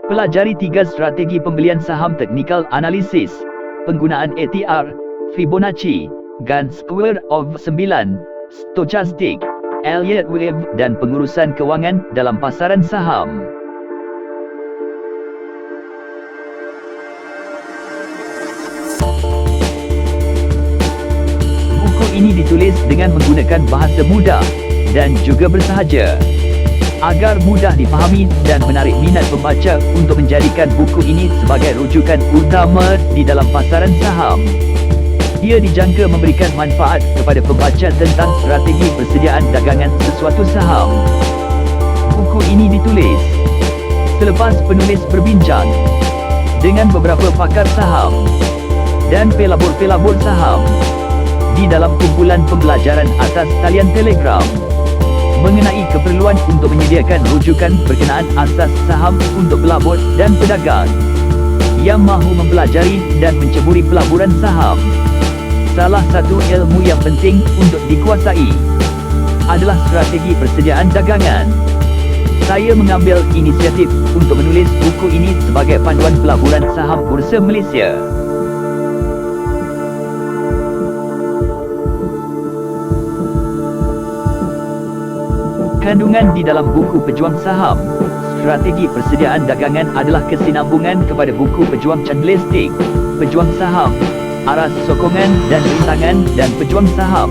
Pelajari 3 strategi pembelian saham teknikal analisis, penggunaan ATR, Fibonacci, Gantt Square of 9, Stochastic, Elliott Wave dan pengurusan kewangan dalam pasaran saham. Buku ini ditulis dengan menggunakan bahasa mudah dan juga bersahaja, agar mudah dipahami dan menarik minat pembaca untuk menjadikan buku ini sebagai rujukan utama di dalam pasaran saham. Ia dijangka memberikan manfaat kepada pembaca tentang strategi persediaan dagangan sesuatu saham. Buku ini ditulis selepas penulis berbincang dengan beberapa pakar saham dan pelabur-pelabur saham di dalam kumpulan pembelajaran atas talian Telegram mengenai keperluan untuk menyediakan rujukan berkenaan asas saham untuk pelabur dan pedagang yang mahu mempelajari dan menceburi pelaburan saham. Salah satu ilmu yang penting untuk dikuasai adalah strategi persediaan dagangan. Saya mengambil inisiatif untuk menulis buku ini sebagai panduan pelaburan saham Bursa Malaysia. Kandungan di dalam buku Pejuang Saham, Strategi Persediaan Dagangan adalah kesinambungan kepada buku Pejuang Candlestick, Pejuang Saham, Aras Sokongan dan Rintangan dan Pejuang Saham,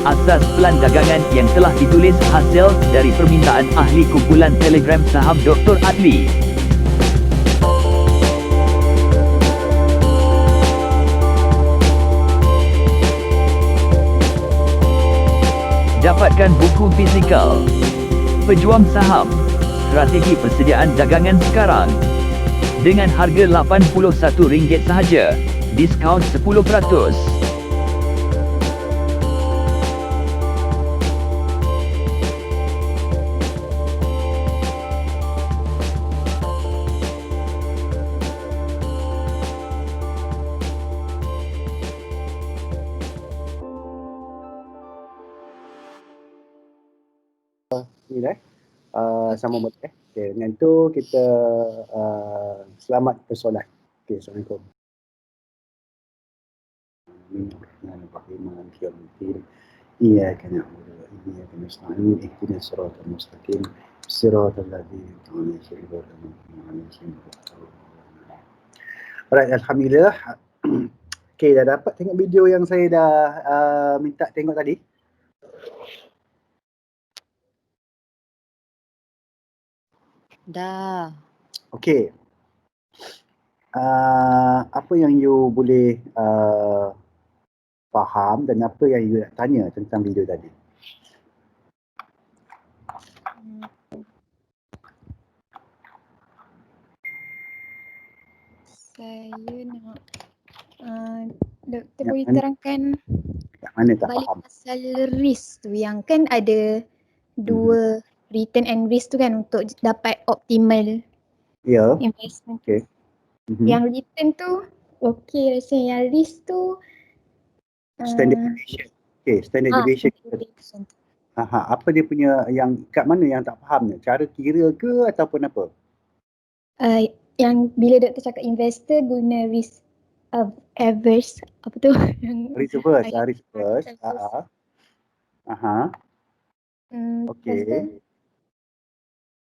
Asas Pelan Dagangan yang telah ditulis hasil dari permintaan ahli kumpulan Telegram Saham Dr. Adli. Dapatkan buku fizikal Pejuang Saham, Strategi Persediaan Dagangan sekarang dengan harga RM81 sahaja, diskaun 10%. Sama buat okay, dengan tu kita selamat persoalan. Okey, Assalamualaikum. Iyyaka na'budu wa iyyaka nasta'in ihdinas siratal mustaqim siratal ladzina an'amta 'alaihim. Alright, alhamdulillah. Okey, dah dapat tengok video yang saya dah minta tengok tadi. Dah. Okey. Apa yang you boleh faham dan apa yang you nak tanya tentang video tadi? Saya nak Doktor Yang boleh mana? terangkan Yang mana tak balik faham? pasal risk tu, yang kan ada dua return and risk tu kan untuk dapat optimal Ya. investment. Okey. Yang return tu okey, rasanya yang risk tu Standard deviation. Okey, standard deviation. Apa dia punya, yang kat mana yang tak faham ni? Cara kira ke ataupun apa? Yang bila doktor cakap investor guna risk averse, apa tu? Risk averse. Risk averse. Okey.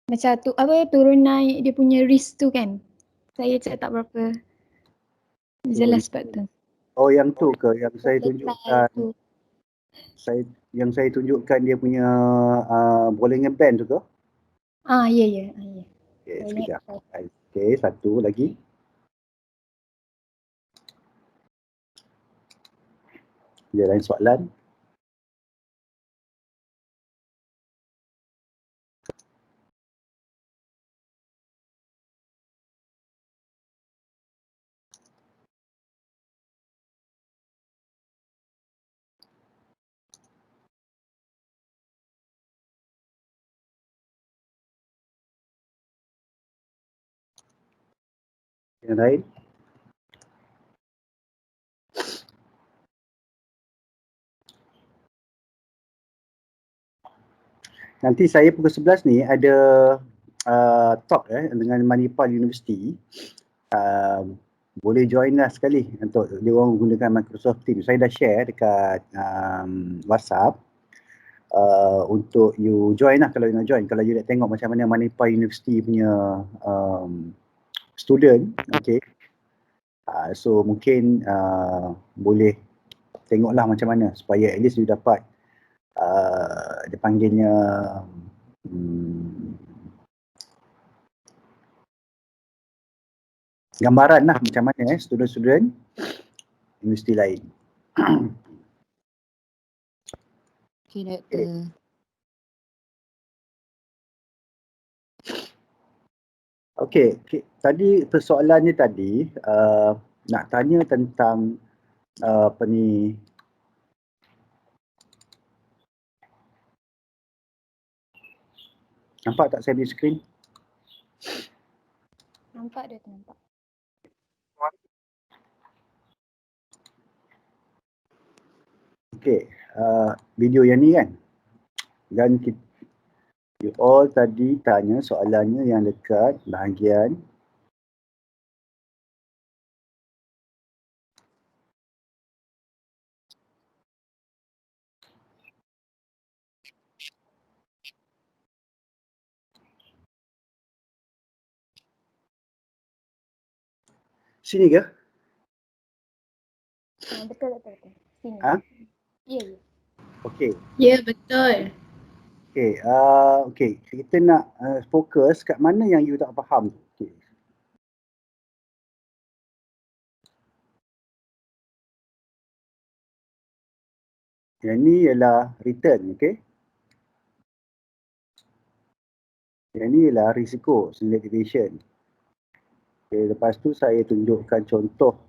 Macam tu apa, turun naik dia punya risk tu kan. Saya cakap tak berapa jelas sebab tu. Oh, yang tu ke yang saya tunjukkan? Yang saya tunjukkan dia punya Bollinger Band tu ke? Ya. Okey, sekejap. Okey, satu lagi. Dia lain soalan. Yang lain? Nanti saya pukul 11 ni ada talk dengan Manipal University, boleh join lah sekali untuk dia orang gunakan Microsoft Teams. Saya dah share dekat WhatsApp untuk you join lah kalau you nak join. Kalau you nak tengok macam mana Manipal University punya student, okay. So mungkin boleh tengoklah macam mana supaya at least you dapat dia panggilnya gambaran lah macam mana student-student universiti lain. Okay, Doktor. Okay, tadi persoalannya tadi nak tanya tentang apa ni, nampak tak saya punya skrin? Nampak dia, nampak. Okay, video yang ni kan, dan you all tadi tanya soalannya yang dekat bahagian sini ke? Betul. Sini. Ya. Okay. Ya, betul. Okay, kita nak fokus kat mana yang you tak faham tu. Okay. Yang ni ialah return, okay. Yang ni ialah risiko, standard deviation. Okay, lepas tu saya tunjukkan contoh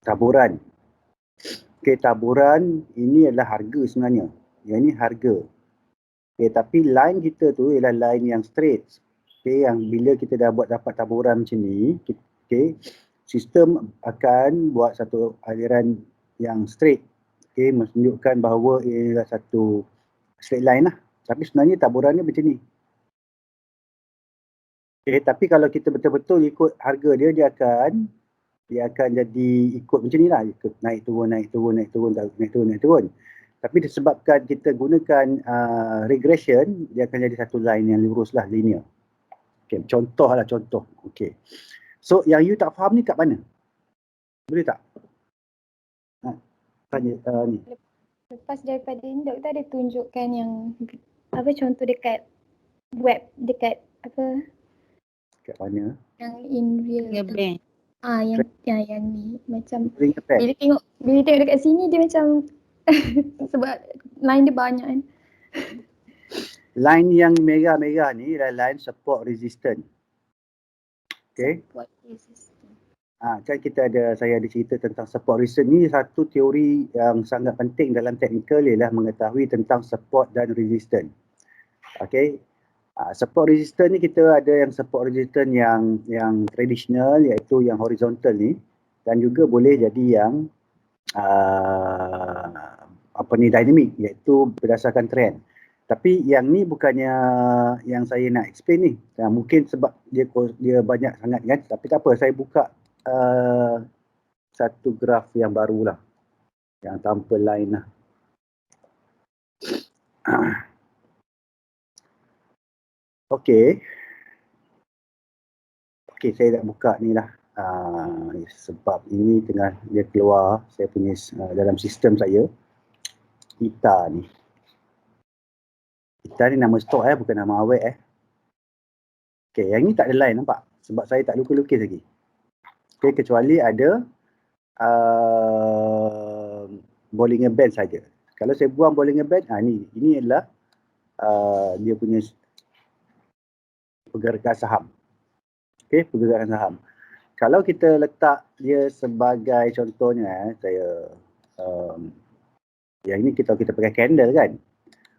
taburan. Okay, taburan ini adalah harga sebenarnya. Yang ni harga. Okay, tapi line kita tu ialah line yang straight. Okay, yang bila kita dah dapat taburan macam ni, okay, sistem akan buat satu aliran yang straight. Okay, menunjukkan bahawa ia adalah satu straight line lah. Tapi sebenarnya taburannya macam ni. Okay, tapi kalau kita betul-betul ikut harga dia, dia akan jadi ikut macam ni lah, ikut naik turun. Tapi disebabkan kita gunakan regression, dia akan jadi satu line yang lurus lah, linear. Okay, contoh. Okay. So yang you tak faham ni kat mana? Boleh tak? Tanya ni. Lepas daripada ni, doktor ada tunjukkan yang apa contoh dekat web, dekat apa? Kat mana? Yang in real. Bank. Yang ni macam Ring effect. bila tengok dekat sini dia macam sebab line dia banyak kan. Line yang merah-merah ni adalah line support resistant. Okay. Support resistance. Kan saya ada cerita tentang support resistance ni. Satu teori yang sangat penting dalam teknikal ialah mengetahui tentang support dan resistance. Okay. Support resistance ni kita ada yang support resistance yang tradisional, iaitu yang horizontal ni, dan juga boleh jadi yang dynamic, iaitu berdasarkan trend. Tapi yang ni bukannya yang saya nak explain ni. Mungkin sebab dia banyak sangat kan. Tapi tak apa, saya buka satu graf yang baru lah, yang tanpa line lah. Okay, saya dah buka ni lah. Sebab ini tengah dia keluar saya punya dalam sistem saya. Kita ni nama stok bukan nama awet Okay, yang ni tak ada line, nampak? Sebab saya tak lukis-lukis lagi. Okay, kecuali ada Bollinger Band saja. Kalau saya buang Bollinger Band, ini adalah dia punya pergerakan saham. Okay, pergerakan saham. Kalau kita letak dia sebagai contohnya, yang ini kita pakai candle kan.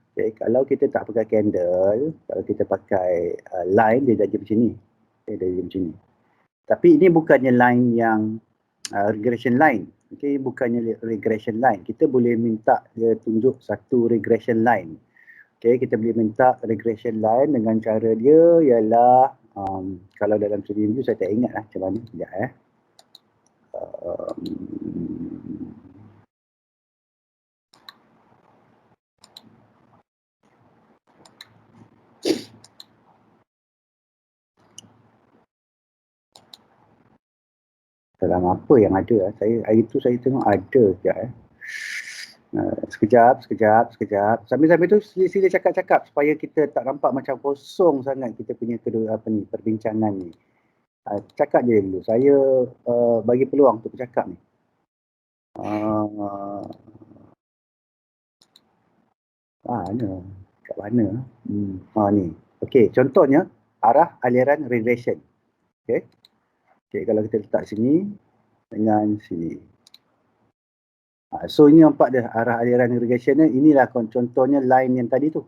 Okay, kalau kita tak pakai candle, kalau kita pakai line, dia jadi macam ni. Okay, dia jadi macam ni. Tapi ini bukannya line yang regression line. Okay, bukannya regression line. Kita boleh minta dia tunjuk satu regression line. Okay, kita boleh minta regression line dengan cara dia ialah kalau dalam studi review saya tak ingat lah macam mana. Sekejap dalam apa yang ada. Saya hari tu saya tengok ada sekejap. Sambil-sambil tu sila cakap-cakap supaya kita tak nampak macam kosong sangat kita punya perbincangan ni. Cakap je dulu. Saya bagi peluang untuk bercakap ni. Mana? Kat mana? Ni. Okey, contohnya arah aliran regression. Okey. Okey, kalau kita letak sini dengan sini. So ini nampak dah arah aliran regression ni. Inilah contohnya line yang tadi tu.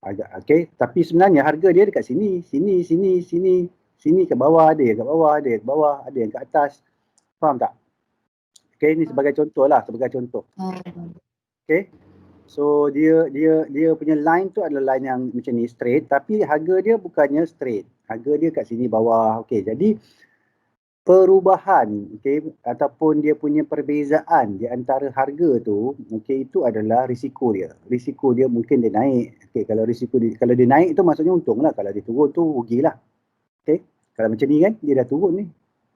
Okey, tapi sebenarnya harga dia dekat sini, sini ke bawah, ada yang kat bawah, ada yang kat bawah, ada yang kat atas. Faham tak? Okey, ini sebagai contoh lah, sebagai contoh. Okey. So dia punya line tu adalah line yang macam ni straight, tapi harga dia bukannya straight. Harga dia kat sini bawah. Okey, jadi perubahan, okey, ataupun dia punya perbezaan di antara harga tu, okey, itu adalah risiko dia. Risiko dia mungkin dia naik. Okey, kalau dia naik tu maksudnya untunglah, kalau dia turun tu rugilah. Okey, kalau macam ni kan dia dah turun ni.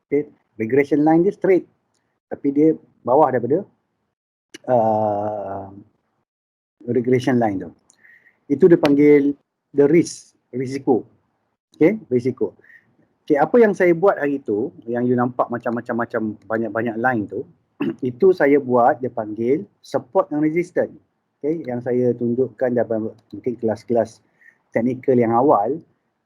Okey, regression line dia straight, tapi dia bawah daripada regression line tu. Itu dipanggil the risiko. Okey, risiko. Okay, apa yang saya buat hari tu, yang you nampak macam-macam banyak-banyak line tu, itu saya buat dia panggil support and resistance. Okay, yang saya tunjukkan dalam mungkin kelas-kelas teknikal yang awal.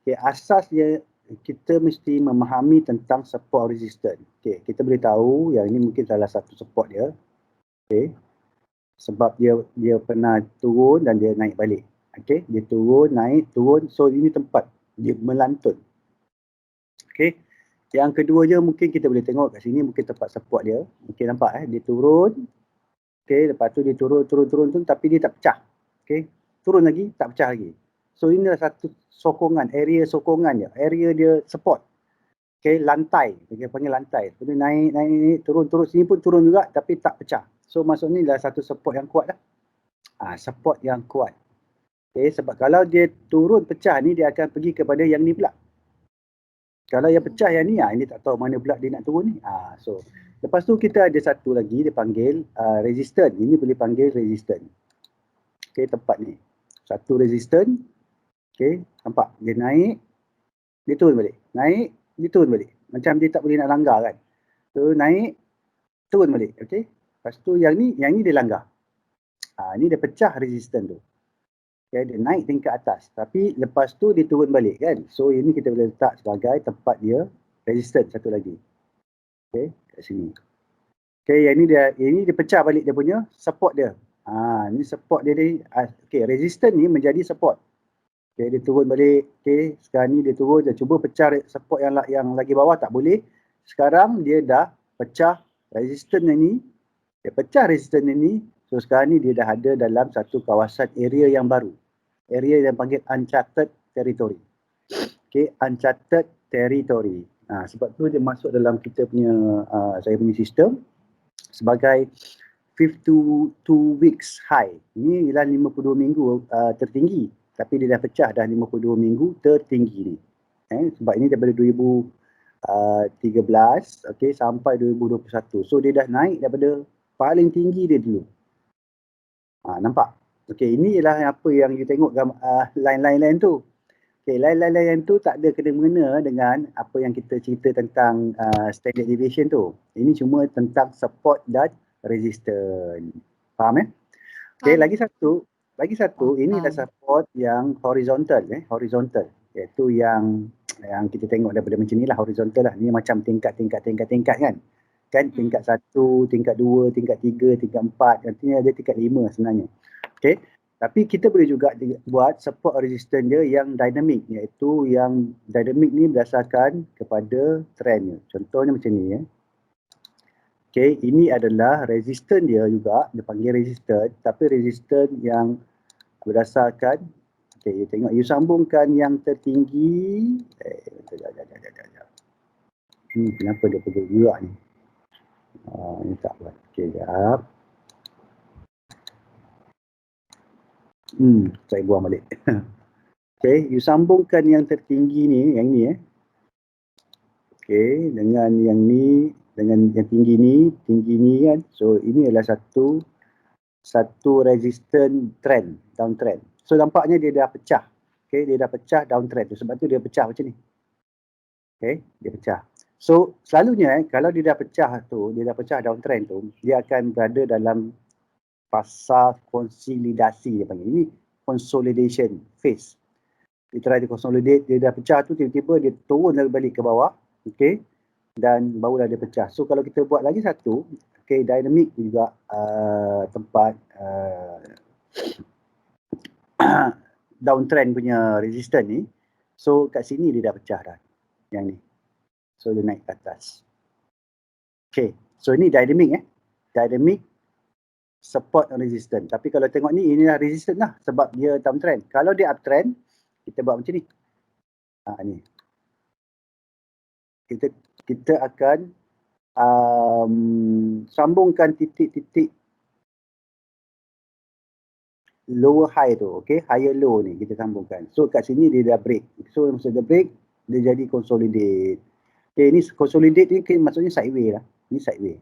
Okay, asas dia kita mesti memahami tentang support resistance. Okay, kita boleh tahu yang ini mungkin salah satu support dia. Okay, sebab dia pernah turun dan dia naik balik. Okay, dia turun, naik, turun. So ini tempat dia melantun. Okey. Yang kedua je mungkin kita boleh tengok kat sini mungkin tempat support dia. Okey, nampak dia turun. Okey, lepas tu dia turun tapi dia tak pecah. Okey. Turun lagi, tak pecah lagi. So inilah satu sokongan, area sokongan dia, area dia support. Okey, lantai, kita panggil lantai. Kemudian naik, turun, sini pun turun juga tapi tak pecah. So maksudnya adalah satu support yang kuat lah. Support yang kuat. Okey, sebab kalau dia turun pecah ni dia akan pergi kepada yang ni pula. Kalau yang pecah yang ni, ini tak tahu mana pula dia nak turun ni. So lepas tu kita ada satu lagi dia panggil resistance. Ini boleh panggil resistance. Okey, tempat ni. Satu resistance. Okey, nampak dia naik, dia turun balik. Naik, dia turun balik. Macam dia tak boleh nak langgar kan. So naik, turun balik. Okey. Lepas tu yang ni dia langgar. Ni dia pecah resistance tu. Okay, dia naik tingkat atas tapi lepas tu dia turun balik kan. So ini kita boleh letak sebagai tempat dia resistance satu lagi. Okey, kat sini. Okey, yang ini dia pecah balik dia punya support dia. Ni support dia ni. Okey, resistance ni menjadi support. Okey, dia turun balik. Okey, sekarang ni dia turun, dia cuba pecah support yang lagi bawah, tak boleh. Sekarang dia dah pecah resistance ni. Dia pecah resistance ni. So sekarang ni dia dah ada dalam satu kawasan area yang baru. Area yang panggil uncharted territory. Okay, uncharted territory. Sebab tu dia masuk dalam kita punya, saya punya sistem sebagai 52 weeks high. Ini ialah 52 minggu tertinggi. Tapi dia dah pecah dah 52 minggu tertinggi ni. Sebab ini daripada 2013 okay, sampai 2021. So dia dah naik daripada paling tinggi dia dulu. Nampak? Okey, ini ialah apa yang you tengok line-line tu. Okey, line-line tu tak ada kena-mengena dengan apa yang kita cerita tentang standard deviation tu. Ini cuma tentang support dan resistance. Faham Okey, lagi satu, ini adalah support yang horizontal horizontal, iaitu yang kita tengok daripada macam ni lah, horizontal lah. Ni macam tingkat kan. Kan tingkat 1, tingkat 2, tingkat 3, tingkat 4, artinya ada tingkat 5 sebenarnya. Okey, tapi kita boleh juga buat support resistance dia yang dynamic, iaitu yang dynamic ni berdasarkan kepada trend. Contohnya macam ni Okay, ini adalah resistan dia juga, dia panggil resistan, tapi resistan yang berdasarkan, okay, tengok you sambungkan yang tertinggi, kenapa dia pergi gerak ni? Ni tak buat, okay, sekejap. Saya buang balik. Okay, you sambungkan yang tertinggi ni, yang ni okay, dengan yang ni, dengan yang tinggi ni kan. So ini adalah satu resistant trend, downtrend. So nampaknya dia dah pecah. Okay, dia dah pecah downtrend tu. Sebab tu dia pecah macam ni. Okay, dia pecah. So selalunya kalau dia dah pecah tu, dia dah pecah downtrend tu, dia akan berada dalam fasa konsolidasi dia panggil. Ini consolidation phase. Dia try to consolidate, dia dah pecah tu, tiba-tiba dia turun balik ke bawah. Okay, dan barulah dia pecah. So kalau kita buat lagi satu, okay, dynamic juga tempat downtrend punya resistance ni. So kat sini dia dah pecah dah, yang ni. So dia naik ke atas. Okay, so ini dynamic dynamic support and resistance. Tapi kalau tengok ni, inilah resistance lah sebab dia downtrend. Kalau dia uptrend, kita buat macam ni. Ni. Kita akan sambungkan titik-titik lower high tu, okay, higher low ni kita sambungkan. So kat sini dia dah break. So masa dia break, dia jadi consolidate. Okay, ni consolidate ni maksudnya sideways lah. Ni sideways.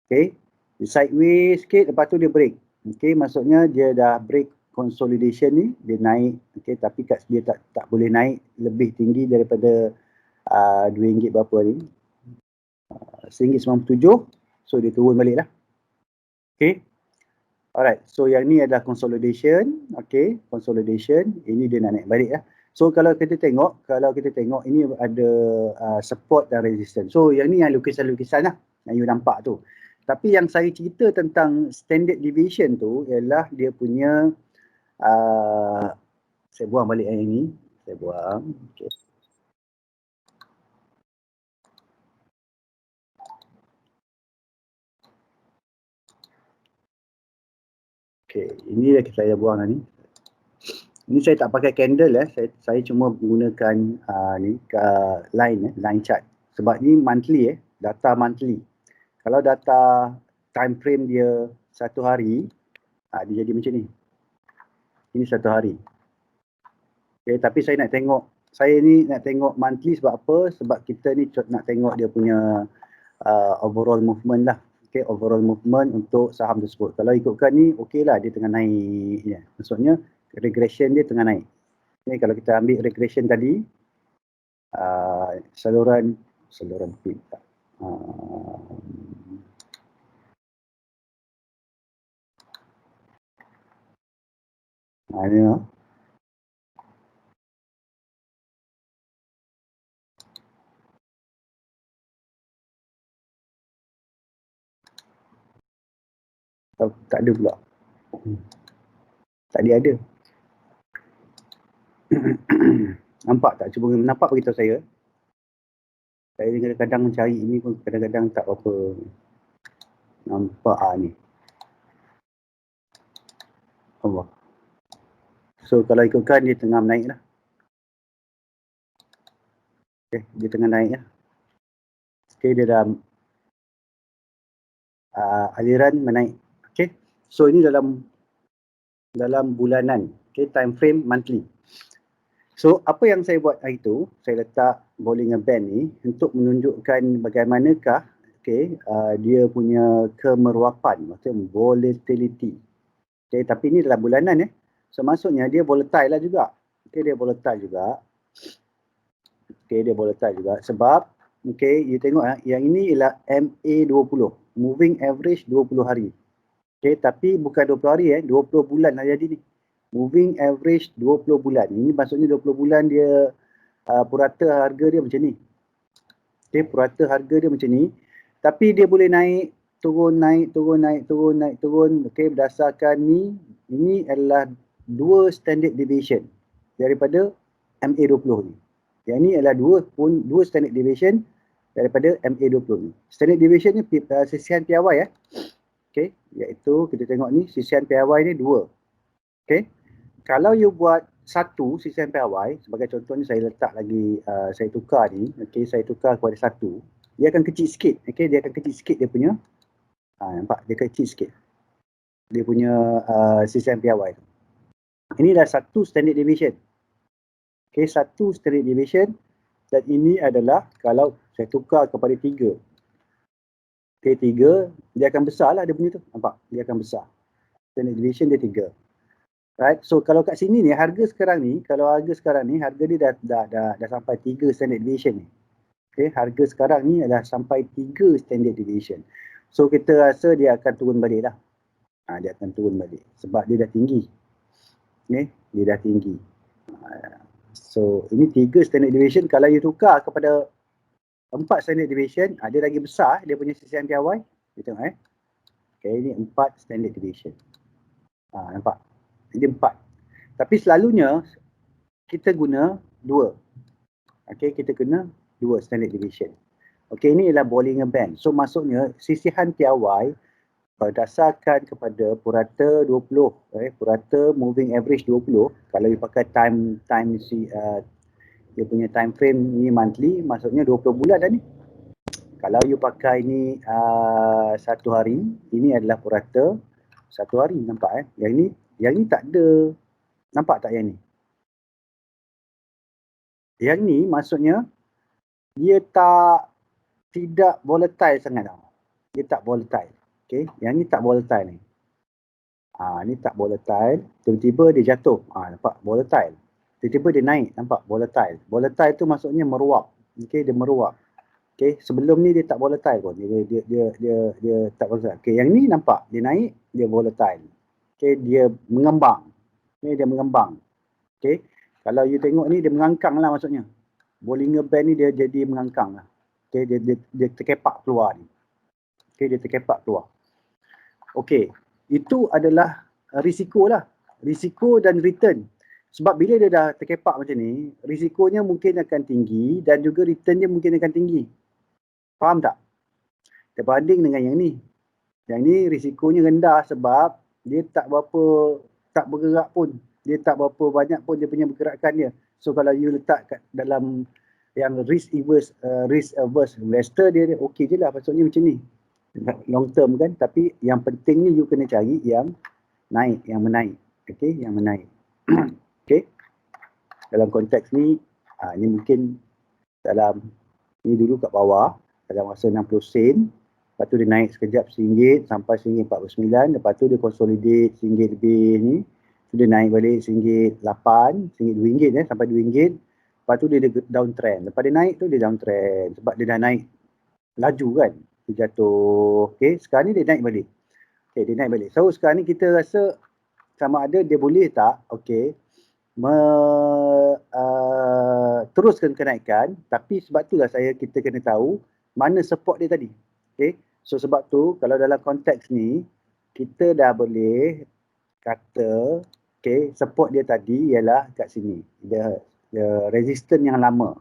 Okay, dia sideways sikit, lepas tu dia break. Okay, maksudnya dia dah break consolidation ni, dia naik. Okay, tapi dia tak boleh naik lebih tinggi daripada RM2 berapa ni. RM1.97. So dia turun balik lah. Okay. Alright. So yang ni adalah consolidation. Okay. Consolidation. Ini dia nak naik balik lah. So kalau kita tengok ini ada support dan resistance. So yang ni yang lukisan-lukisan lah. Yang you nampak tu. Tapi yang saya cerita tentang standard deviation tu ialah dia punya saya buang balik yang ini. Saya buang. Okay. Okay, ini yang saya buang ni. Ini saya tak pakai candle saya cuma menggunakan line chart. Sebab ni monthly data monthly. Kalau data time frame dia 1 hari, dia jadi macam ni. Ini 1 hari. Okay, tapi saya nak tengok monthly sebab apa? Sebab kita ni nak tengok dia punya overall movement lah. Okay, overall movement untuk saham tersebut. Kalau ikutkan ni, okey lah, dia tengah naik. Ya. Maksudnya, regression dia tengah naik. Okay, kalau kita ambil regression tadi, saluran peak. Ini tak ada pula. Tadi ada. Nampak tak? Cuba nampak beritahu saya. Saya kadang-kadang mencari ini pun kadang-kadang tak apa nampak ni. Allah. So kalau ikutkan dia tengah naik lah. Okay, dia tengah naik lah. Okay, dia dah aliran menaik. Okay, so ini dalam bulanan. Okay, time frame monthly. So apa yang saya buat hari tu, saya letak Bollinger Band ni untuk menunjukkan bagaimanakah dia punya kemerowapan, maksudnya volatility. Okay, tapi ini dalam bulanan So maksudnya dia volatile lah juga. Okay, dia volatile juga. Okay, dia volatile juga sebab you tengok yang ini ialah MA20, moving average 20 hari. Okay, tapi bukan 20 hari 20 bulan dah jadi ni. Moving average 20 bulan. Ini maksudnya 20 bulan dia purata harga dia macam ni. Okay, purata harga dia macam ni. Tapi dia boleh naik, turun, naik, turun, naik, turun, naik, turun. Okay, berdasarkan ni, ini adalah 2 standard deviation daripada MA20 ni. Yang ni adalah 2 standard deviation daripada MA20 ni. Standard deviation ni sisihan piawai Okey, iaitu kita tengok ni sisihan piawai ni 2. Okey. Kalau you buat 1 sisihan piawai, sebagai contoh ni saya letak lagi saya tukar ni, okey, saya tukar kepada 1. Dia akan kecil sikit, okey, dia akan kecil sikit dia punya nampak dia kecil sikit. Dia punya sisihan piawai tu. Ini dah 1 standard deviation. Okey, 1 standard deviation dan ini adalah kalau saya tukar kepada 3. Okey, 3, dia akan besar lah dia punya tu. Nampak? Dia akan besar. Standard deviation dia 3. Right? So kalau kat sini ni, harga sekarang ni, harga dia dah sampai 3 standard deviation ni. Okey, harga sekarang ni adalah sampai 3 standard deviation. So kita rasa dia akan turun balik lah. Dia akan turun balik. Sebab dia dah tinggi. Okey, dia dah tinggi. So ini 3 standard deviation. Kalau you tukar kepada 4 standard deviation, dia lagi besar dia punya sisihan piawai. Kita tengok Okay, ini 4 standard deviation. Nampak? Ini 4. Tapi selalunya kita guna 2. Okay, kita guna 2 standard deviation. Okay, ini ialah Bollinger Band. So maksudnya sisihan piawai berdasarkan kepada purata 20, purata moving average 20. Kalau you pakai dia punya time frame ni monthly, maksudnya 20 bulan dah ni. Kalau you pakai ni 1 hari, ini adalah purata 1 hari, nampak Yang ni tak ada. Nampak tak yang ni? Yang ni maksudnya dia tidak volatile sangat tau. Dia tak volatile. Okey, yang ni tak volatile ni. Ni tak volatile, tiba-tiba dia jatuh. Nampak volatile. Tiba-tiba dia naik, nampak volatile. Volatile tu maksudnya meruap. Okey, dia meruap. Okey, sebelum ni dia tak volatile pun. Dia tak volatile. Okey, yang ni nampak dia naik, dia volatile. Okey, dia mengembang. Ni dia mengembang. Okey, kalau you tengok ni dia mengangkang lah maksudnya. Bollinger Band ni dia jadi mengangkang lah. Okey, dia terkepak keluar ni. Okey, dia terkepak keluar. Okey, itu adalah risiko lah. Risiko dan return. Sebab bila dia dah terkepak macam ni, risikonya mungkin akan tinggi dan juga return dia mungkin akan tinggi. Faham tak? Berbanding dengan yang ni. Yang ni risikonya rendah sebab dia tak bergerak pun. Dia tak berapa banyak pun dia punya pergerakan dia. So kalau you letak kat dalam yang risk averse investor, dia okey je lah maksudnya macam ni. Long term kan, tapi yang penting ni you kena cari yang naik, yang menaik. Okey, yang menaik. Okey. Dalam konteks ni, ni mungkin ni dulu kat bawah, dalam masa 60 sen, lepas tu dia naik sekejap RM1 sampai RM1.49, lepas tu dia consolidate RM1 lebih ni, dia naik balik RM1.8, RM2 sampai RM2, lepas tu dia downtrend. Lepas dia naik tu dia downtrend sebab dia dah naik laju kan, dia jatuh. Okey, sekarang ni dia naik balik. Okey, dia naik balik. So sekarang ni kita rasa sama ada dia boleh tak, okey, teruskan kenaikan, tapi sebab itulah kita kena tahu mana support dia tadi. Okey, so sebab tu kalau dalam konteks ni kita dah boleh kata okey, support dia tadi ialah kat sini. Dia resistance yang lama.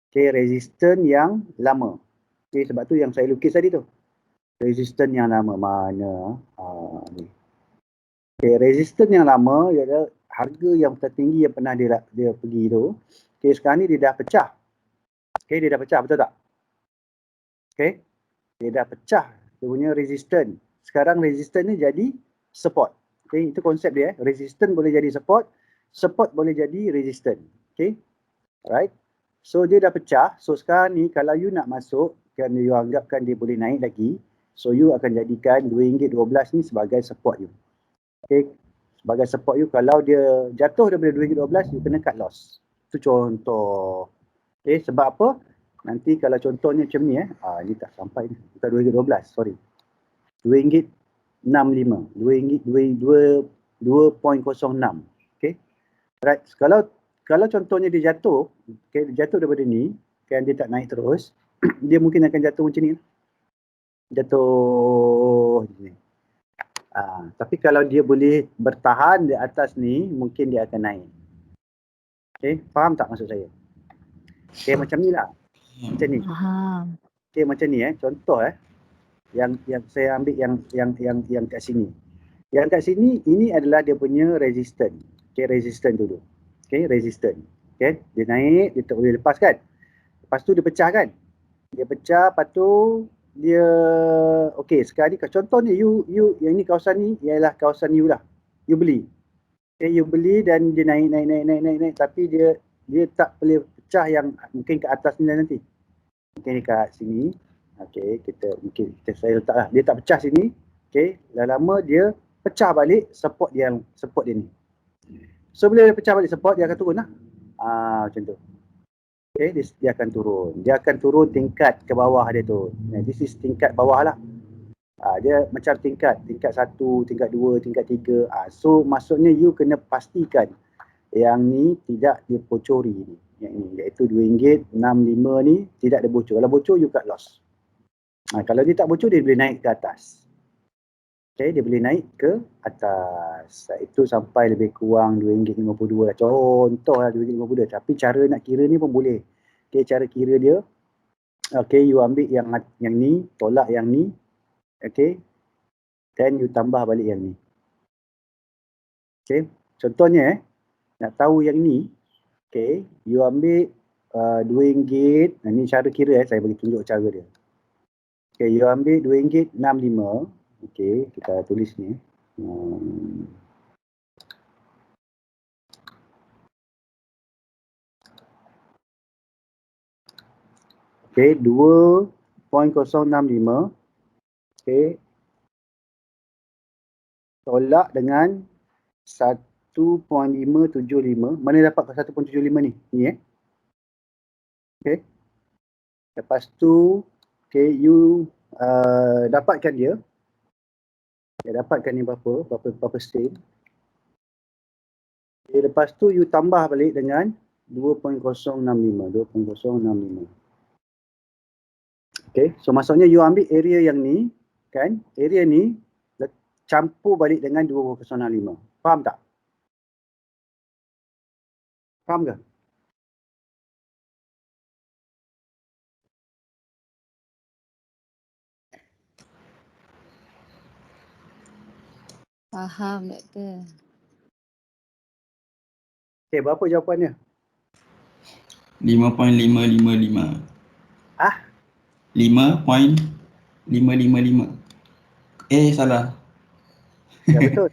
Okey, resistance yang lama. Okey, sebab tu yang saya lukis tadi tu. Resistance yang lama mana? Ni. Okey, resistance yang lama ialah harga yang tertinggi yang pernah dia pergi tu. Okey, sekarang ni dia dah pecah. Okey, dia dah pecah, betul tak? Okey, dia dah pecah dia punya resistance. Sekarang resistance ni jadi support. Okey, itu konsep dia. Resistance boleh jadi support, support boleh jadi resistance. Okey, alright. So dia dah pecah. So sekarang ni kalau you nak masuk, kan you anggapkan dia boleh naik lagi. So you akan jadikan RM2.12 ni sebagai support you. Okey, sebagai support you. Kalau dia jatuh daripada RM2.12, you kena cut loss. Itu contoh. Okey, sebab apa? Nanti kalau contohnya macam ni ini tak sampai ni. Bukan RM2.12, sorry. RM2.65. RM2.06. Okey. Right. Kalau contohnya dia jatuh, okay, dia jatuh daripada ni, kan dia tak naik terus, dia mungkin akan jatuh macam ni. Jatuh macam ni. Tapi kalau dia boleh bertahan di atas ni, mungkin dia akan naik. Okay, faham tak maksud saya? Okay, macam ni lah. Macam ni. Faham. Okey, macam ni contoh yang saya ambil yang kat sini. Yang kat sini ini adalah dia punya resistant. Okey, resistant dulu. Okey, resistant. Okey, dia naik, dia tak boleh lepas kan. Lepas tu dia pecah kan. Dia pecah, lepas tu dia okey, sekarang ni contohnya you yang ni kawasan ni ialah kawasan you lah. You beli. Okey, you beli dan dia naik tapi dia tak boleh pecah yang mungkin ke atas ni nanti. Mungkin dekat sini. Okey, saya letaklah. Dia tak pecah sini. Okey, lama-lama dia pecah balik support dia ni. So bila dia pecah balik support, dia akan turun lah. Macam tu. Okay, dia akan turun. Dia akan turun tingkat ke bawah dia tu. This is tingkat bawah lah. Dia macam tingkat 1, tingkat 2, tingkat 3. So maksudnya you kena pastikan yang ni tidak dibocori ni. Yang ni iaitu RM2.65 ni tidak ada bocor. Kalau bocor you cut loss. Kalau dia tak bocor dia boleh naik ke atas. Okay, dia boleh naik ke atas. Itu sampai lebih kurang RM2.52 lah. Contoh lah RM2.52. Tapi cara nak kira ni pun boleh. Okay, cara kira dia. Okay, you ambil yang ni, tolak yang ni. Okay. Then you tambah balik yang ni. Okay. Contohnya nak tahu yang ni. Okay. You ambil RM2. Ni cara kira saya bagi tunjuk cara dia. Okay, you ambil RM2.65. Okey, kita tulis ni. Okey, 2.065. Okey. Tolak dengan 1.575. Mana dapat 1.75 ni? Ni Okey. Lepas tu, okey, you dapatkan dia. Dia dapatkan ni berapa sen. Okay, lepas tu you tambah balik dengan 2.065. Okay, so maksudnya you ambil area yang ni, kan? Area ni campur balik dengan 2.065. Faham tak? Faham ke? Faham, doktor. Okay, berapa jawapannya? 5.555. 5.555. Salah. Ya betul.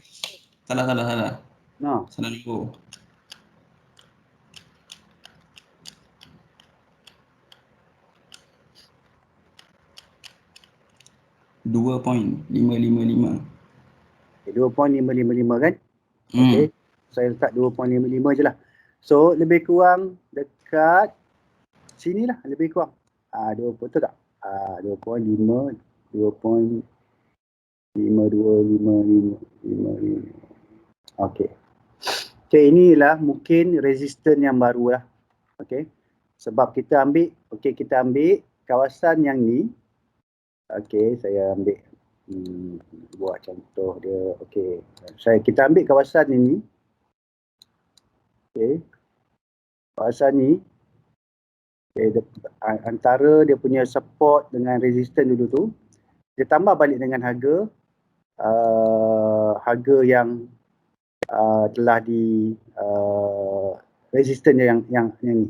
Salah. No. Salah nombor. $2.555. 2.555 kan? Okey. Saya letak 2.55 je lah. So, lebih kurang dekat sini lah. Lebih kurang. 2, betul tak? 2.5, 2.5255. Okey. Okey, inilah mungkin resistor yang baru lah. Okey. Sebab kita ambil kawasan yang ni. Okey, saya ambil buat contoh dia. Okey. Kita ambil kawasan ini. Okey. Kawasan ni. Okay, antara dia punya support dengan resistance dulu tu, dia tambah balik dengan harga yang telah di resistance yang ni.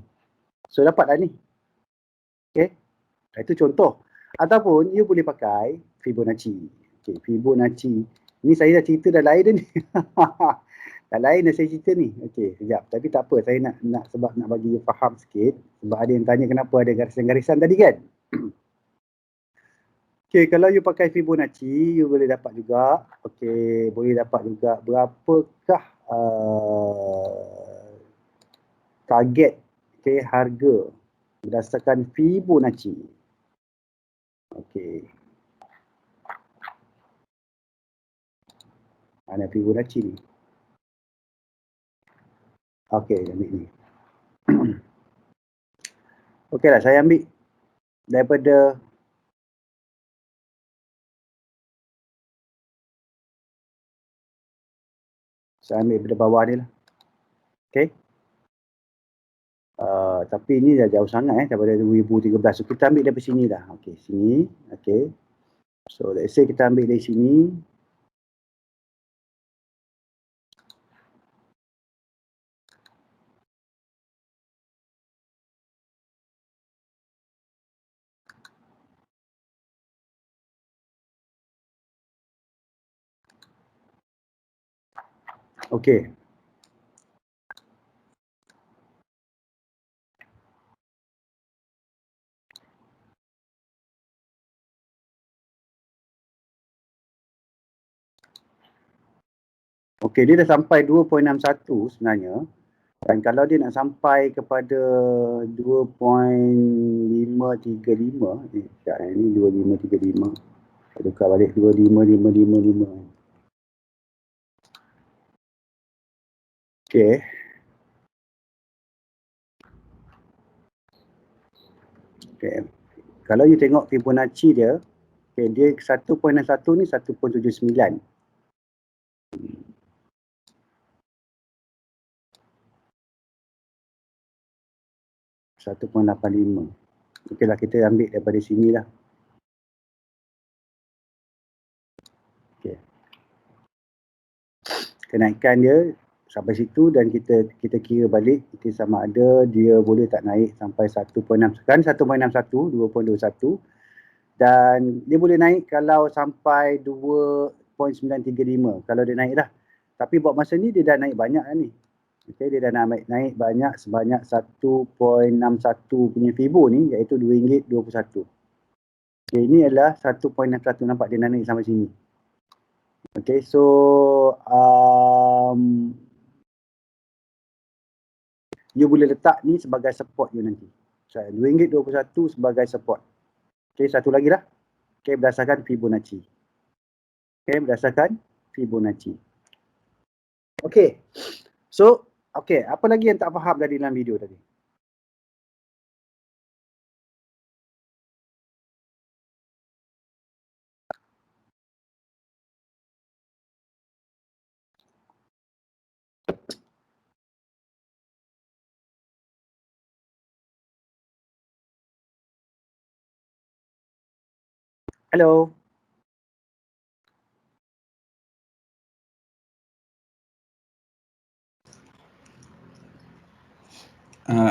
So dapat dah ni. Okay. Itu contoh. Ataupun you boleh pakai Fibonacci. Okay, Fibonacci. Ni saya dah cerita dah lain dah ni. Dah lain dah saya cerita ni. Okey, sekejap. Tapi tak apa, saya nak sebab nak bagi you faham sikit. Sebab ada yang tanya kenapa ada garisan-garisan tadi kan. Okey, kalau you pakai Fibonacci, you boleh dapat juga. Okey, boleh dapat juga berapakah target harga berdasarkan Fibonacci. Okey. Mana Fibonacci ni? Okey, ambil ni. Okeylah, saya ambil daripada bawah ni lah. Okey. tapi ini dah jauh sangat daripada 2013. So kita ambil dari sini dah. Okey, sini. Okey. So let's say kita ambil dari sini. Okey. Okey, dia dah sampai 2.61 sebenarnya. Dan kalau dia nak sampai kepada 2.535, sekejap ni 2535. Saya tukar balik 25555. Okey. Okey. Kalau you tengok Fibonacci dia, okay, dia 1.61 ni 1.79. 1.85. Okeylah, kita ambil daripada sini lah. Okey. Kenaikan dia sampai situ dan kita kira balik kita sama ada dia boleh tak naik sampai 1.6. Kan 1.61, 2.21 dan dia boleh naik kalau sampai 2.935 kalau dia naik dah. Tapi buat masa ni dia dah naik banyak dah ni. Okey, dia dah naik banyak sebanyak 1.61 punya Fibo ni iaitu RM2.21. Okey, ini adalah 1.61, nampak dia naik sampai sini. Okey, so you boleh letak ni sebagai support you nanti. So, RM2.21 sebagai support. Okey, satu lagi dah. Okey, berdasarkan Fibonacci. Okey, berdasarkan Fibonacci. Okey. So, okey, apa lagi yang tak faham dari dalam video tadi? Hello.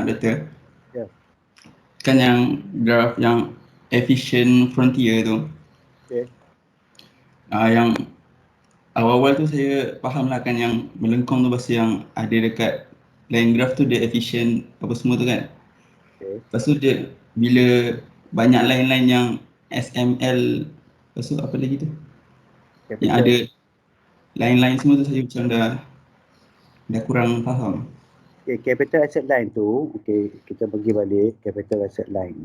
Doktor. Ya. Kan yang graf yang efficient frontier tu. Okey. Yang awal-awal tu saya faham lah kan yang melengkung tu pasal yang ada dekat line graph tu dia efficient apa semua tu kan. Okey. Lepas tu dia bila banyak line-line yang SML, lepas tu apa lagi tu? Yang Capital. ada line-line semua tu saya macam dah kurang faham. Okay, capital asset line tu, okay, kita pergi balik capital asset line.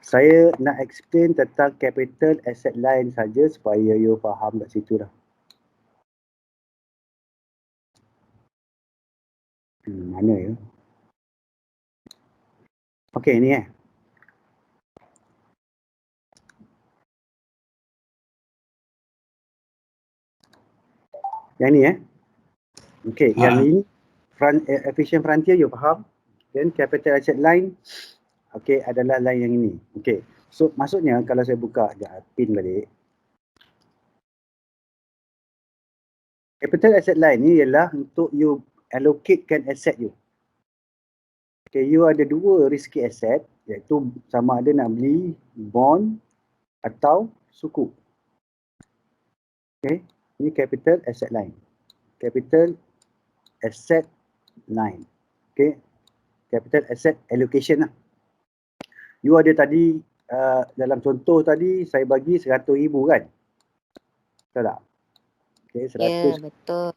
Saya nak explain tentang capital asset line saja supaya you faham kat situ dah. Mana ya? Okay, ni Yang ni Okay, yang ini efficient frontier you faham. Then capital asset line, okay, adalah line yang ini. Okay, so maksudnya kalau saya buka pin balik. Capital asset line ni ialah untuk you allocatekan asset you. Okay, you ada dua risky asset, iaitu sama ada nak beli bond atau suku. Okay, ini capital asset line. Capital asset line. Okay, capital asset allocation lah. You ada tadi, dalam contoh tadi, saya bagi 100,000 kan? Betul tak? Okay, 100. Ya, betul.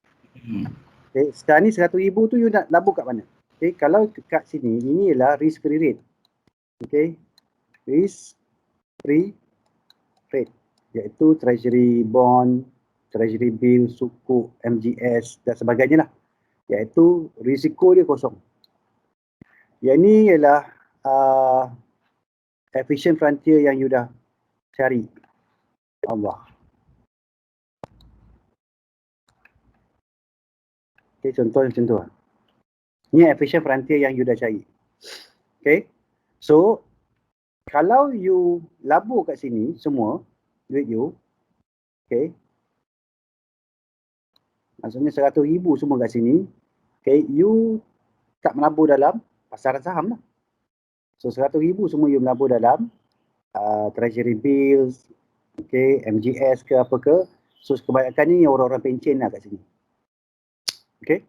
Okay, sekarang ni 100,000 tu you nak labur kat mana? Okay, kalau kat sini, ini ialah risk free rate. Okay, risk free rate, iaitu treasury bond, treasury bill, sukuk, MGS dan sebagainya lah. Iaitu risiko dia kosong. Yang ni ialah efficient frontier yang you dah cari. Allah. Okay, contoh macam tu lah. Ni efficient frontier yang you dah cari. Okay. So, kalau you labur kat sini semua, duit you, okay, maksudnya 100,000 semua kat sini, okay, you tak melabur dalam pasaran saham lah. So 100,000 semua you melabur dalam treasury bills, okay, MGS ke apa ke. So kebanyakannya orang-orang pencen lah kat sini. Okay.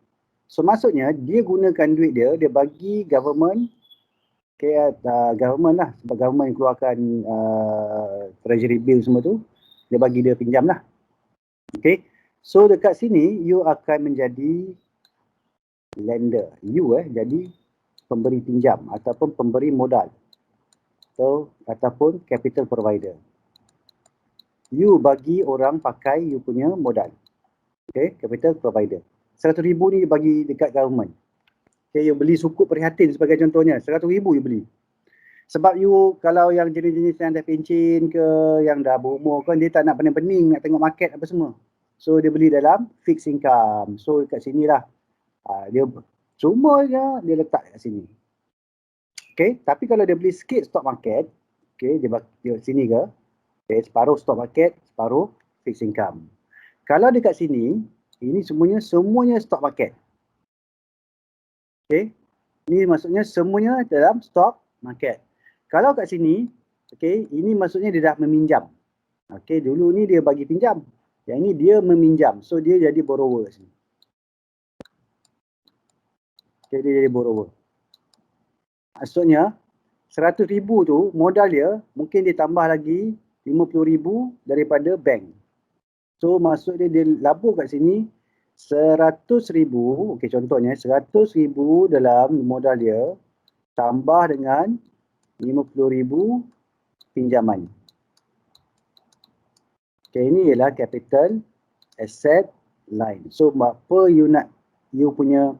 So maksudnya dia gunakan duit dia, dia bagi government, okay, government lah, sebab government yang keluarkan treasury bill semua tu, dia bagi dia pinjam lah. Okay. So dekat sini you akan menjadi lender. You jadi pemberi pinjam ataupun pemberi modal. So, ataupun capital provider. You bagi orang pakai you punya modal. Okay, capital provider. 100,000 ni bagi dekat government. Okay, you beli sukup prihatin sebagai contohnya. 100,000 you beli. Sebab you kalau yang jenis-jenis yang dah pencen ke, yang dah berumur kan, dia tak nak pening-pening nak tengok market apa semua. So dia beli dalam fixed income. So kat sini lah. Dia cuma je dia letak kat sini. Okay, tapi kalau dia beli sikit stock market, okay, dia sini ke, okay, separuh stock market, separuh fixed income. Kalau dekat sini, ini semuanya stock market. Okay, ini maksudnya semuanya dalam stock market. Kalau kat sini, okay, ini maksudnya dia dah meminjam. Okay, dulu ni dia bagi pinjam. Yang ini dia meminjam. So dia jadi borrower sini. Okay, dia jadi borrower. Maksudnya 100,000 tu modal dia mungkin dia tambah lagi 50,000 daripada bank. So maksud dia labur kat sini 100,000, okey contohnya 100,000 dalam modal dia tambah dengan 50,000 pinjaman. Okey, ini ialah capital asset line. So apa you punya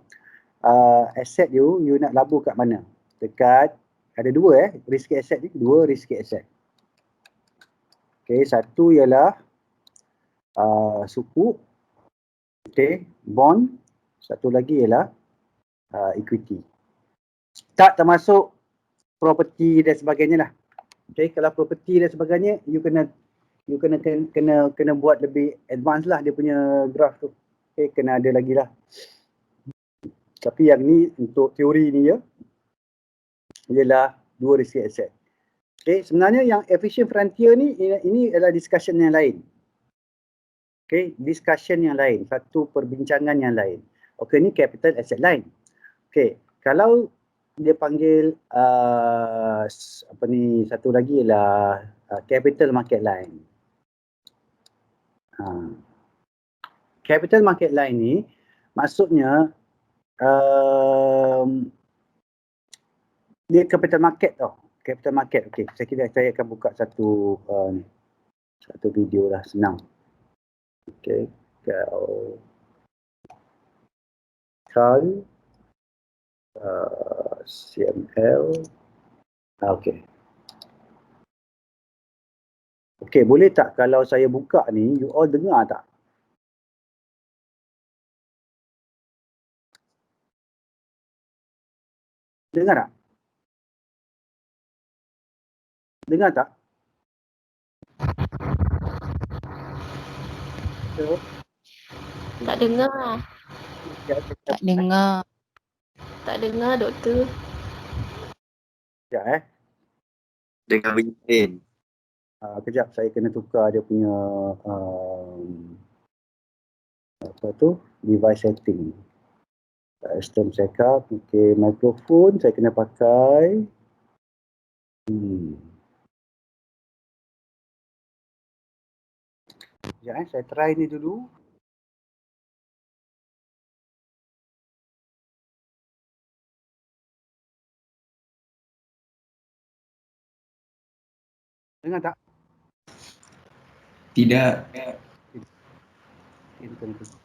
asset you nak labur kat mana? Dekat ada dua risky asset ni, dua risky asset. Okey, satu ialah sukuk, okey, bond, satu lagi ialah equity. Tak termasuk property dan sebagainya lah. Okey, kalau property dan sebagainya you kena buat lebih advance lah dia punya graph tu. Okey, kena ada lagi lah. Tapi yang ni untuk teori ni ialah dua risky asset. Okay, sebenarnya yang efficient frontier ni, ini adalah discussion yang lain. Okay, discussion yang lain, satu perbincangan yang lain. Okay, ni capital asset line. Okay, kalau dia panggil apa ni, satu lagi ialah capital market line. Capital market line ni maksudnya dia capital market tau. Capital market. Okey, saya akan buka satu video lah, senang. Okey, Carl CML. Okey. Okey, boleh tak kalau saya buka ni, you all dengar tak? Dengar tak? Dengar tak? So, Tak dengar. Tak dengar. Tak dengar, doktor. Sekejap Dengan bunyi lain. kejap, saya kena tukar dia punya apa tu, device setting. System setup, okey, mikrofon saya kena pakai. Sekejap saya try ni dulu. Dengar tak? Tidak. Ini kena tukar.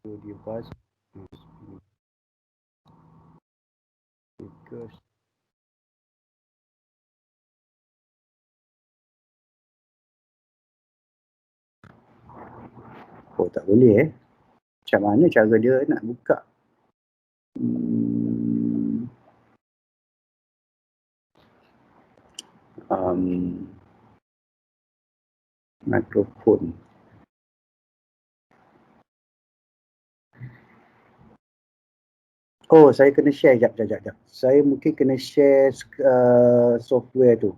Device speakers Oh, tak boleh Macam mana cara dia nak buka? Mikrofon. Oh, saya kena share jap. Saya mungkin kena share software tu.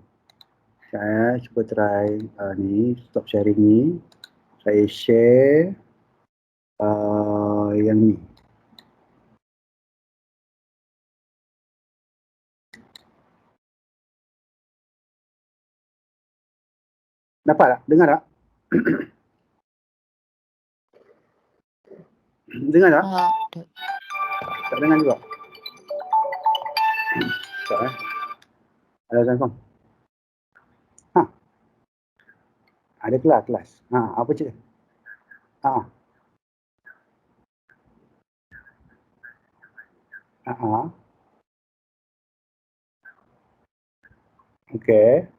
Saya cuba try ni, stop sharing ni. Saya share yang ni. Nampak tak? Dengar tak? Dengar tak? Tak dengar juga. Tak Ada Samsung. Ada kelas. Apa cerita? Okey.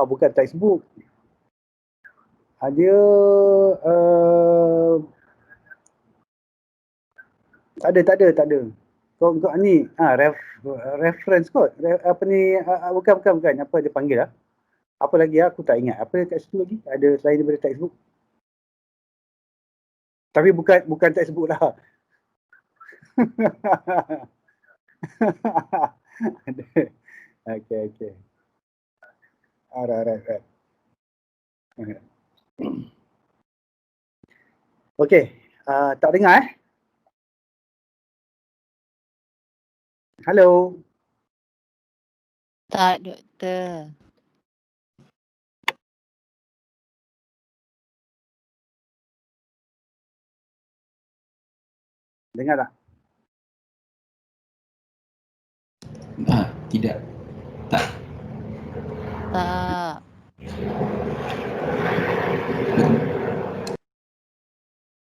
Bukan textbook. Dia tak ada. Kau ni reference kot. Apa ni bukan apa dia panggil lah. Apa lagi aku tak ingat. Apa kat situ lagi? Ada selain daripada textbook. Tapi bukan textbook lah. Okay. Alright. Okay. Tak dengar Hello. Tak, Doktor. Dengar tak? Tidak. Tak. Tak.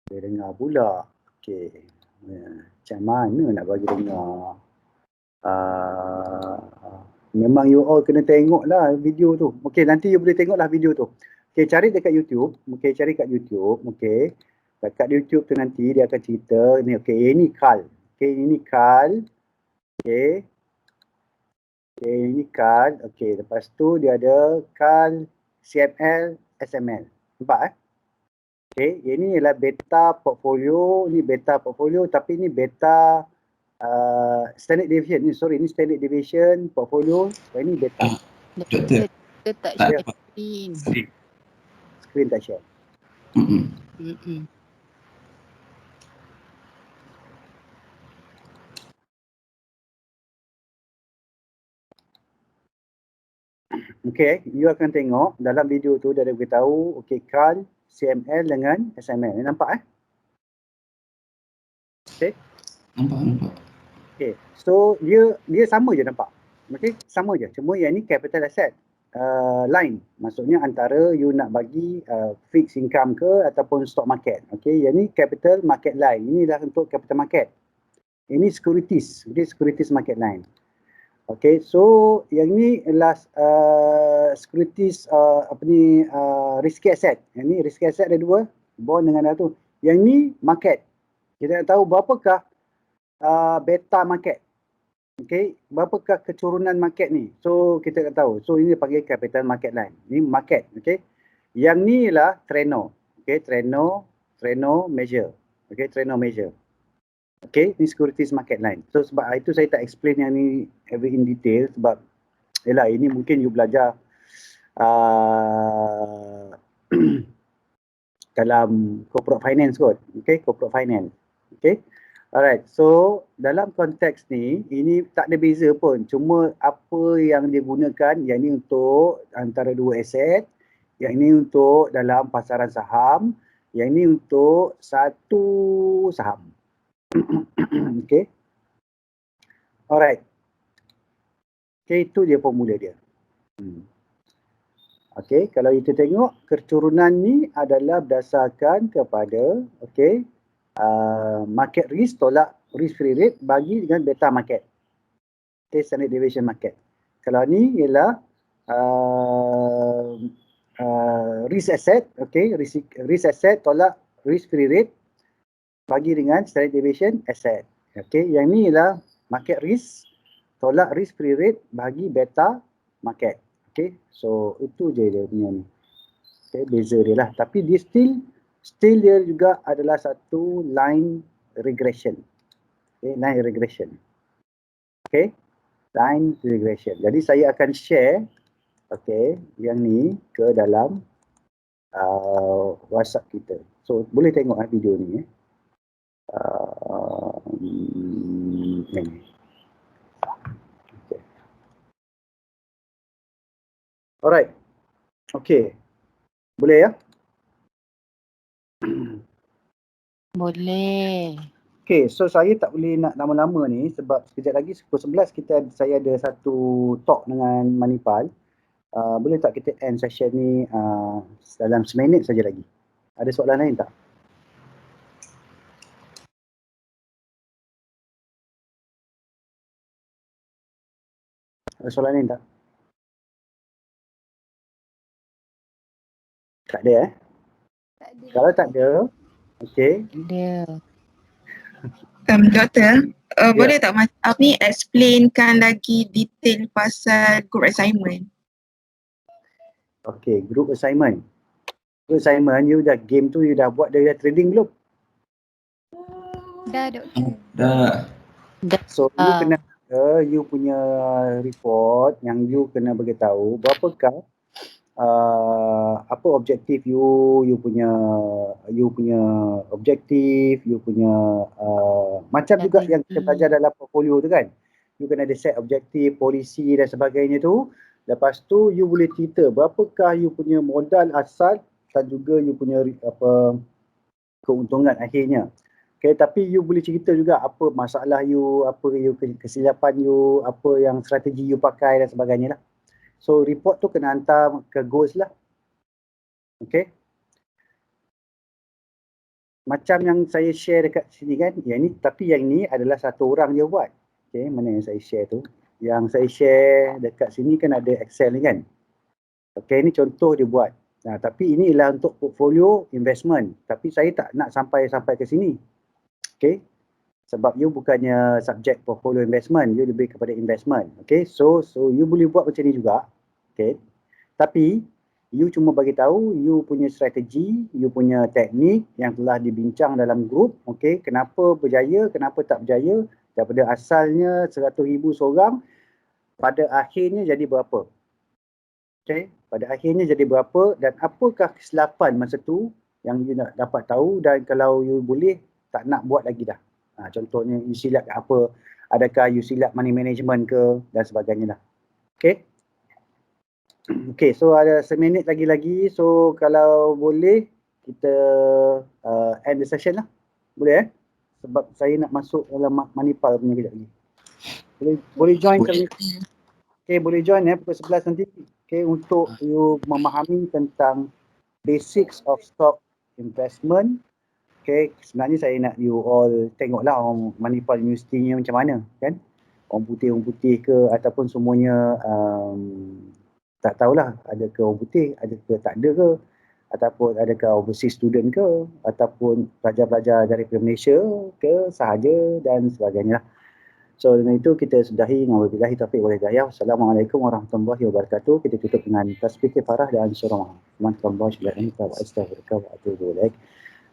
Dia dengar pula. Okay. Macam mana nak bagi dengar? Memang you all kena tengok lah video tu. Okay, nanti you boleh tengok lah video tu. Okay, cari dekat YouTube. Okay, cari kat YouTube. Okay. Dekat YouTube tu nanti dia akan cerita. Ni, okay, ini Carl. Okay, ini Carl. Okay. Okay, ini Carl. Okay, lepas tu dia ada Carl, CML, SML. Nampak Okay, ini ialah beta portfolio. Ini beta portfolio tapi ini beta standard deviation. Ini standard deviation portfolio. Ini beta. Doktor. Kita tak Tak. share screen. Screen tak share. Okay, you akan tengok dalam video tu dia ada beritahu okay, Carl, CML dengan SML. Ni nampak Okay. Nampak. Okay, so dia sama je nampak. Okay, sama je. Cuma yang ni capital asset line. Maksudnya antara you nak bagi fixed income ke ataupun stock market. Okay, yang ni capital market line. Inilah untuk capital market. Ini securities. Okay, securities market line. Okay, so yang ni adalah securities risky asset. Yang ni risky asset ada dua, bond dengan tu. Yang ni market. Kita nak tahu berapakah beta market. Okay, berapakah keturunan market ni. So kita nak tahu. So ini panggil capital market line. Ni market. Okay, yang ni ialah Treno. Okay, Treno measure. Okay, Treno measure. Okay, ni securities market line. So sebab itu saya tak explain yang ni every in detail sebab yalah ini mungkin you belajar dalam corporate finance kot. Okay, corporate finance. Okay, alright. So dalam konteks ni, ini tak ada beza pun. Cuma apa yang dia gunakan, yang ni untuk antara dua aset, yang ni untuk dalam pasaran saham, yang ni untuk satu saham. Okay. Alright. Okay, itu dia formula dia. Okay, kalau kita tengok keturunan ni adalah berdasarkan kepada okay, market risk tolak risk free rate bagi dengan beta market. Okay, standard deviation market. Kalau ni ialah risk asset, okay, risk asset tolak risk free rate bagi dengan standard deviation asset. Okay, yang ni ialah market risk tolak risk free rate bagi beta market. Okay, so itu je dia punya ni. Okay, beza dia lah. Tapi dia still dia juga adalah satu line regression. Okay, line regression. Okay, line regression. Jadi saya akan share okay, yang ni ke dalam WhatsApp kita. So boleh tengok video ni. Ni. Okay. Alright. Okay. Boleh ya? Boleh. Okay, so saya tak boleh nak lama-lama ni sebab sekejap lagi pukul 11 saya ada satu talk dengan Manipal. Boleh tak kita end session ni dalam seminit saja lagi? Ada soalan lain tak? Ada soalan lain tak? Tak ada Tak ada. Kalau tak ada, okay. Dia. Doktor, boleh tak Ami explainkan lagi detail pasal group assignment? Okay, group assignment. Group assignment, you dah game tu, you dah buat dari trading belum? Dah doktor. Dah. So, you kena you punya report yang you kena beritahu berapakah apa objektif you punya objektif, you punya macam juga yang kita belajar dalam portfolio tu kan. You kena ada set objektif, polisi dan sebagainya tu. Lepas tu you boleh cerita berapakah you punya modal asal dan juga you punya keuntungan akhirnya. Okay, tapi you boleh cerita juga apa masalah you, apa you kesilapan you, apa yang strategi you pakai dan sebagainya lah. So report tu kena hantar ke GOS lah. Okay. Macam yang saya share dekat sini kan, tapi yang ni adalah satu orang je buat. Okay, mana yang saya share tu? Yang saya share dekat sini kan ada Excel ni kan. Okay, ni contoh dia buat. Nah, tapi ini ialah untuk portfolio investment. Tapi saya tak nak sampai ke sini. Okay. Sebab you bukannya subjek portfolio investment, you lebih kepada investment. Okay, so you boleh buat macam ni juga. Okay. Tapi you cuma bagi tahu you punya strategi, you punya teknik yang telah dibincang dalam grup. Okay, kenapa berjaya, kenapa tak berjaya, daripada asalnya 100,000 seorang, pada akhirnya jadi berapa. Okay, pada akhirnya jadi berapa dan apakah kesilapan masa tu yang you nak dapat tahu, dan kalau you boleh tak nak buat lagi dah. Contohnya you silap kat apa, adakah you silap money management ke dan sebagainya lah. Okay. Okay, so ada seminit lagi. So kalau boleh kita end the session lah. Boleh sebab saya nak masuk dalam Manipal punya kejap lagi. Boleh join ke? Okay, boleh join pukul 11 nanti. Okay, untuk you memahami tentang basics of stock investment. Okay, sebenarnya saya nak you all tengoklah orang Manipal University ni macam mana kan. Orang putih ke ataupun semuanya tak tahulah ada ke orang putih, ada ke tak ada ke, ataupun adakah overseas student ke, ataupun pelajar-pelajar dari Malaysia ke sahaja dan sebagainya. So dengan itu kita sudahi dengan wabillahi taufiq wal hidayah. Assalamualaikum warahmatullahi wabarakatuh. Kita tutup dengan tasbih kifarah dan surah Muhammad wa astaghfiruka wa atubu ilaik.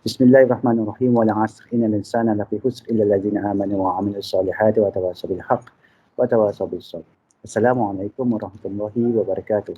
Bismillahirrahmanirrahim. Wal 'asr innal insana lafi khusr illa allazina amanu wa 'amilus solihati wa tawasaw bil haqq wa tawasaw bis sabr. Assalamualaikum warahmatullahi wabarakatuh.